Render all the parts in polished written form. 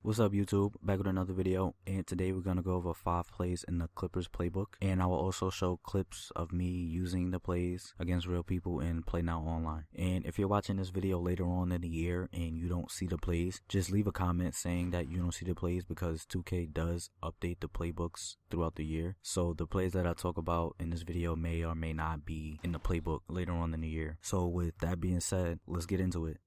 What's up YouTube? Back with another video, and today we're going to go over 5 plays in the Clippers playbook, and I will also show clips of me using the plays against real people in Play Now Online. And if you're watching this video later on in the year and you don't see the plays, just leave a comment saying that you don't see the plays, because 2K does update the playbooks throughout the year. So the plays that I talk about in this video may or may not be in the playbook later on in the year. So with that being said, let's get into it.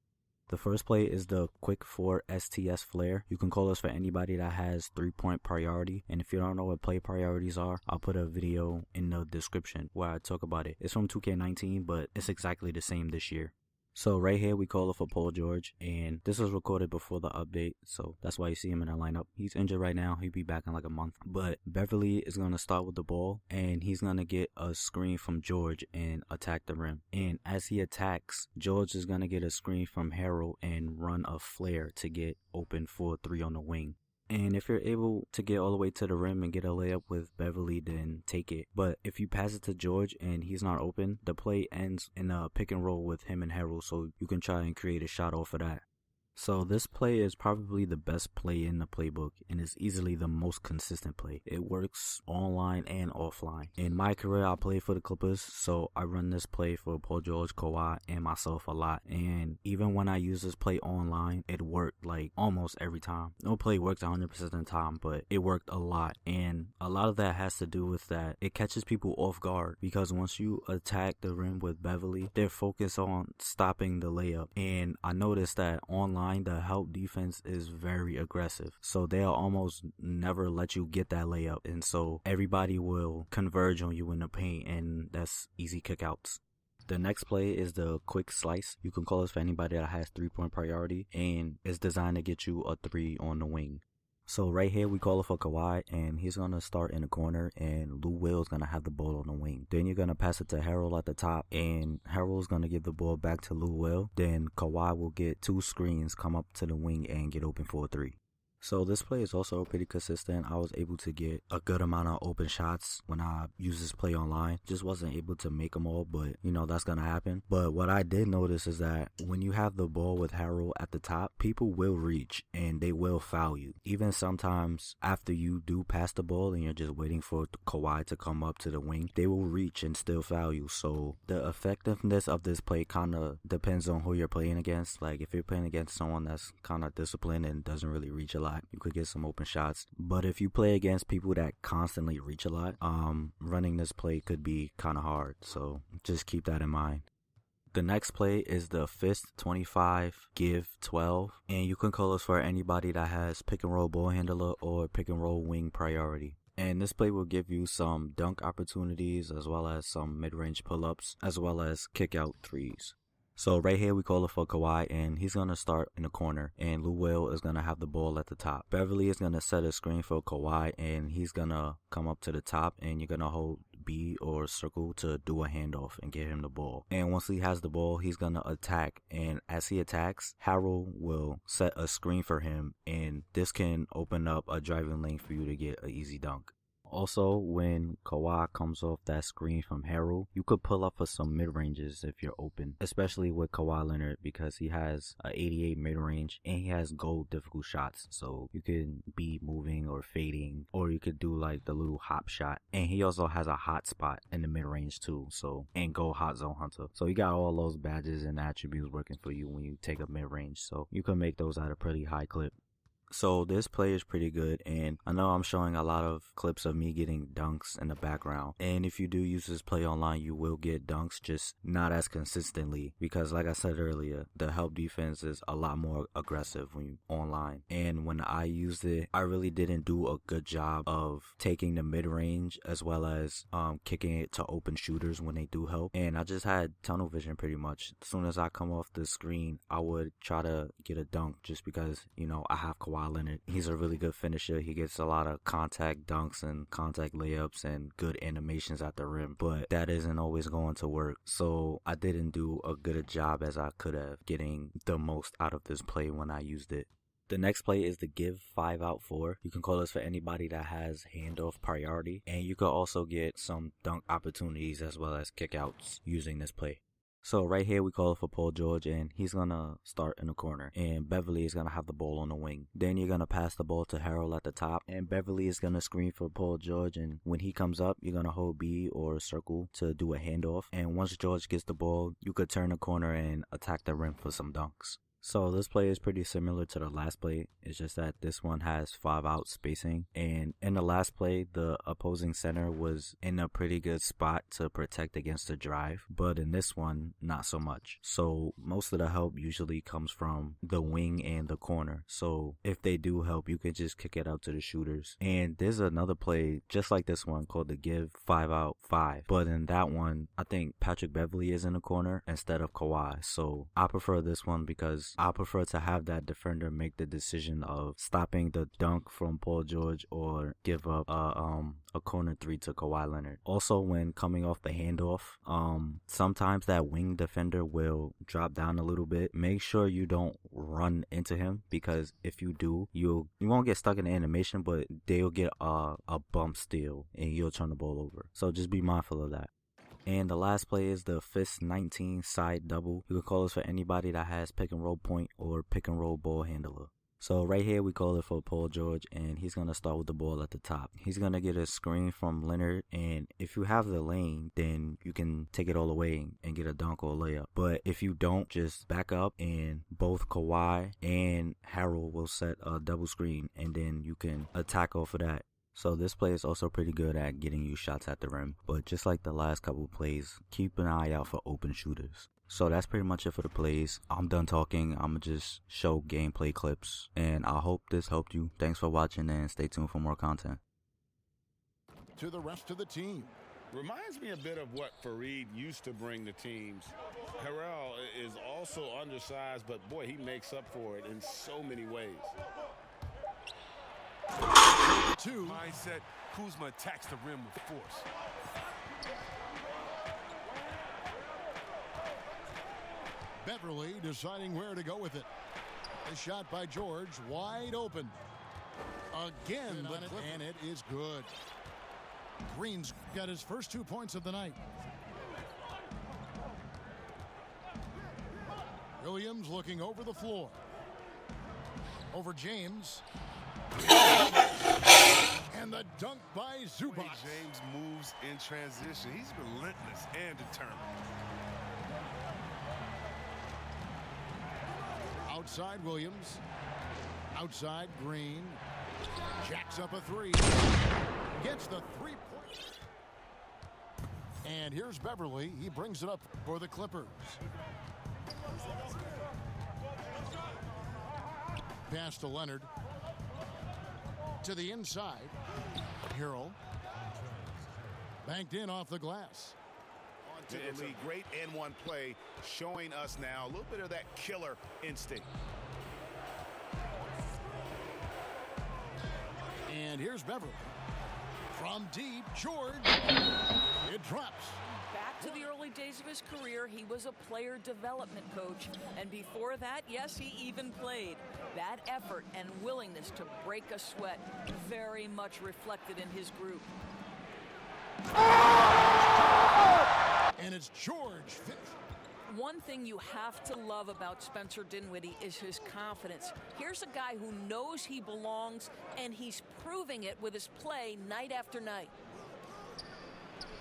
The first play is the quick 4 STS Flare. You can call this for anybody that has 3-point priority. And if you don't know what play priorities are, I'll put a video in the description where I talk about it. It's from 2K19, but it's exactly the same this year. So right here we call it for Paul George, and this was recorded before the update, so that's why you see him in the lineup. He's injured right now. He'll be back in like a month. But Beverly is going to start with the ball, and he's going to get a screen from George and attack the rim. And as he attacks, George is going to get a screen from Harold and run a flare to get open for a 3 on the wing. And if you're able to get all the way to the rim and get a layup with Beverly, then take it. But if you pass it to George and he's not open, the play ends in a pick and roll with him and Harold, so you can try and create a shot off of that. So this play is probably the best play in the playbook, and is easily the most consistent play. It works online and offline. In my career, I played for the Clippers, so I run this play for Paul George, Kawhi, and myself a lot. And even when I use this play online, it worked like almost every time. No play works 100% of the time, but it worked a lot. And a lot of that has to do with that it catches people off guard, because once you attack the rim with Beverly, they're focused on stopping the layup. And I noticed that online, the help defense is very aggressive, so they'll almost never let you get that layup, and so everybody will converge on you in the paint, and that's easy kickouts. The next play is the quick slice. You can call this for anybody that has 3-point priority, and it's designed to get you a 3 on the wing. So right here we call it for Kawhi, and he's going to start in the corner, and Lou Will's going to have the ball on the wing. Then you're going to pass it to Harold at the top, and Harold's going to give the ball back to Lou Will. Then Kawhi will get 2 screens, come up to the wing, and get open for a 3. So this play is also pretty consistent. I was able to get a good amount of open shots when I use this play online. Just wasn't able to make them all, but you know, that's going to happen. But what I did notice is that when you have the ball with Harold at the top, people will reach and they will foul you. Even sometimes after you do pass the ball and you're just waiting for Kawhi to come up to the wing, they will reach and still foul you. So the effectiveness of this play kind of depends on who you're playing against. Like if you're playing against someone that's kind of disciplined and doesn't really reach a lot, you could get some open shots. But if you play against people that constantly reach a lot, running this play could be kind of hard, so just keep that in mind. The next play is the fist 25 give 12, and you can call this for anybody that has pick and roll ball handler or pick and roll wing priority. And this play will give you some dunk opportunities, as well as some mid-range pull-ups, as well as kick-out 3's. So right here we call it for Kawhi, and he's going to start in the corner, and Lou Will is going to have the ball at the top. Beverly is going to set a screen for Kawhi, and he's going to come up to the top, and you're going to hold B or circle to do a handoff and get him the ball. And once he has the ball, he's going to attack, and as he attacks, Harold will set a screen for him, and this can open up a driving lane for you to get an easy dunk. Also, when Kawhi comes off that screen from Harold, you could pull up for some mid-ranges if you're open, especially with Kawhi Leonard, because he has a 88 mid-range and he has gold difficult shots. So you can be moving or fading, or you could do like the little hop shot. And he also has a hot spot in the mid-range too, so, and gold hot zone hunter. So you got all those badges and attributes working for you when you take a mid-range, so you can make those at a pretty high clip. So this play is pretty good, and I know I'm showing a lot of clips of me getting dunks in the background, and if you do use this play online, you will get dunks, just not as consistently, because like I said earlier, the help defense is a lot more aggressive when you online. And when I used it, I really didn't do a good job of taking the mid-range as well as kicking it to open shooters when they do help, and I just had tunnel vision pretty much. As soon as I come off the screen, I would try to get a dunk, just because, you know, I have Kawhi Leonard. He's a really good finisher. He gets a lot of contact dunks and contact layups and good animations at the rim, but that isn't always going to work. So I didn't do a good a job as I could have getting the most out of this play when I used it. The next play is the give 5 out 4. You can call this for anybody that has handoff priority, and you can also get some dunk opportunities as well as kickouts using this play. So right here we call it for Paul George, and he's gonna start in the corner, and Beverly is gonna have the ball on the wing. Then you're gonna pass the ball to Harold at the top, and Beverly is gonna screen for Paul George, and when he comes up, you're gonna hold B or circle to do a handoff. And once George gets the ball, you could turn the corner and attack the rim for some dunks. So this play is pretty similar to the last play. It's just that this one has 5-out spacing. And in the last play, the opposing center was in a pretty good spot to protect against the drive. But in this one, not so much. So most of the help usually comes from the wing and the corner. So if they do help, you can just kick it out to the shooters. And there's another play just like this one called the give 5-out 5. But in that one, I think Patrick Beverly is in the corner instead of Kawhi. So I prefer this one because I prefer to have that defender make the decision of stopping the dunk from Paul George or give up a corner 3 to Kawhi Leonard. Also, when coming off the handoff, sometimes that wing defender will drop down a little bit. Make sure you don't run into him, because if you do, you won't get stuck in the animation, but they'll get a bump steal and you'll turn the ball over. So just be mindful of that. And the last play is the fist 19 side double. You can call this for anybody that has pick and roll point or pick and roll ball handler. So right here we call it for Paul George, and he's going to start with the ball at the top. He's going to get a screen from Leonard, and if you have the lane, then you can take it all away and get a dunk or a layup. But if you don't, just back up, and both Kawhi and Harold will set a double screen, and then you can attack off of that. So this play is also pretty good at getting you shots at the rim. But just like the last couple plays, keep an eye out for open shooters. So that's pretty much it for the plays. I'm done talking. I'm going to just show gameplay clips. And I hope this helped you. Thanks for watching, and stay tuned for more content. To the rest of the team. Reminds me a bit of what Fareed used to bring to teams. Rells is also undersized, but boy, he makes up for it in so many ways. Mindset, Kuzma attacks the rim with force. Beverly deciding where to go with it. A shot by George, wide open. Again, and it is good. Green's got his first 2 points of the night. Williams looking over the floor. Over James. And the dunk by Zubac. James moves in transition. He's relentless and determined. Outside Williams. Outside Green. Jacks up a 3. Gets the 3-point. And here's Beverly. He brings it up for the Clippers. Pass to Leonard. To the inside. Harold. Banked in off the glass. On to the league. Great N1 play, showing us now a little bit of that killer instinct. And here's Beverly. From deep, George. It drops. Back to the early days of his career, he was a player development coach. And before that, yes, he even played. That effort and willingness to break a sweat very much reflected in his group. And it's George. One thing you have to love about Spencer Dinwiddie is his confidence. Here's a guy who knows he belongs, and he's proving it with his play night after night.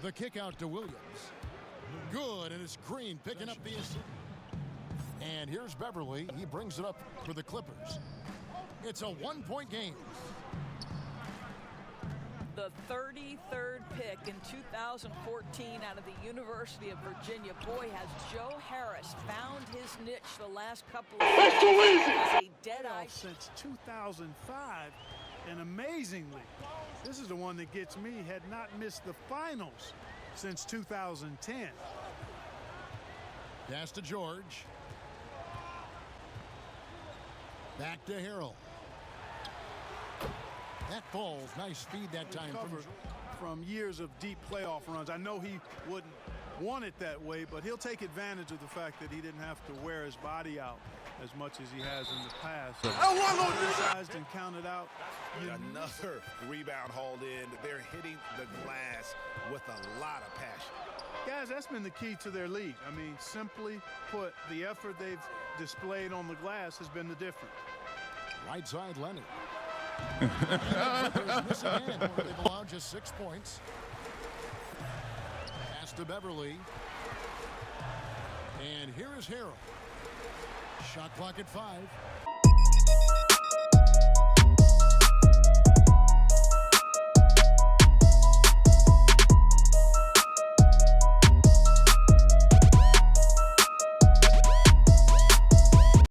The kick out to Williams. Good, and it's Green picking up the assist. And here's Beverly. He brings it up for the Clippers. It's a 1-point game. The 33rd pick in 2014 out of the University of Virginia. Boy, has Joe Harris found his niche the last couple of years as a dead-eye since 2005, and amazingly, this is the one that gets me, had not missed the finals since 2010. Pass to George. Back to Harold. That falls. Nice feed that time. From years of deep playoff runs. I know he wouldn't want it that way, but he'll take advantage of the fact that he didn't have to wear his body out as much as he has in the past. Criticized and counted out. Another rebound hauled in. They're hitting the glass with a lot of passion. Guys, that's been the key to their lead. I mean, simply put, the effort they've displayed on the glass has been the difference. Right side, Leonard. And miss again. They've allowed just 6 points. Pass to Beverly. And here is Harrell. Shot clock at 5.